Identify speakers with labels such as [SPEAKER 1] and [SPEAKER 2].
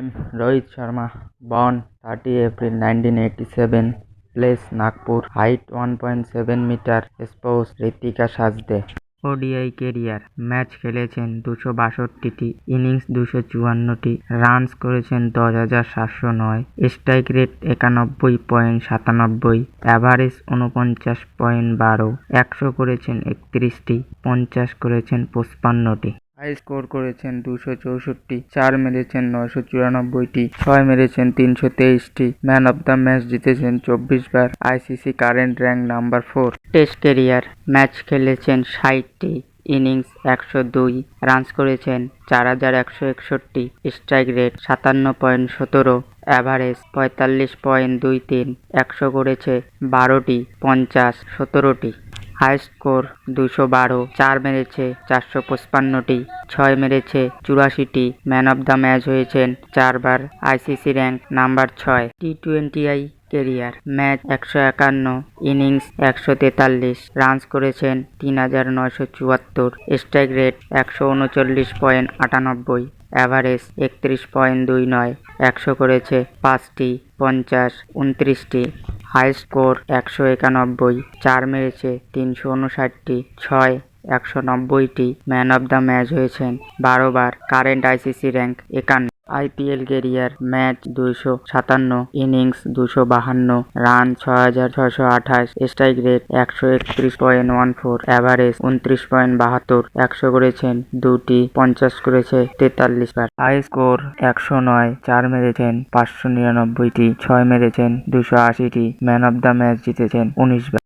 [SPEAKER 1] Name Rohit Sharma, born 30 April 1987, place Nagpur, height 1.7 meter, spouse Ritika Sajde। ODI career match খেলেছেন 262টি, innings 254টি, runs করেছেন 10,709, strike rate 91.97, average 49.12, 100 করেছেন 31টি, 50 করেছেন 55টি। High score করেছেন 264, 4 মেরেছেন 994টি, 6 মেরেছেন 323টি, ম্যান অব দ্য ম্যাচ জিতেছেন 24 বার, ICC current rank number 4। Test career match খেলেছেন 60টি, ইনিংস 102, রানস করেছেন 4161, স্ট্রাইক রেট 57.17, অ্যাভারেজ 45.23, 100 করেছে 12টি, 50, 17টি। হাই স্কোর 212, 4 মেরেছে 455টি, 6 মেরেছে 84টি, ম্যান অব দ্য ম্যাচ হয়েছেন 4 বার, আইসিসি র্যাঙ্ক নাম্বার 6। টি20আই কেরিয়ার ম্যাচ 151, ইনিংস 143, রানস করেছেন 3974, স্ট্রাইক রেট 139.98, অ্যাভারেজ 31.29, 100 করেছে 5টি, 50, 29টি। হাই স্কোর 191, 4 মেরেছে 359টি, 6, 190টি, ম্যান অব দ্য ম্যাচ হয়েছেন 12 বার, current ICC rank 51। IPL career match 257, innings 252, run 6628, strike rate 131.14, average 29.72, 100 করেছেন 2টি, 50 করেছে 43 বার। হাই স্কোর 109, 4 মেরেছেন 599টি, 6 মেরেছেন 280টি, ম্যান অব দ্য ম্যাচ জিতেছেন 19 বার।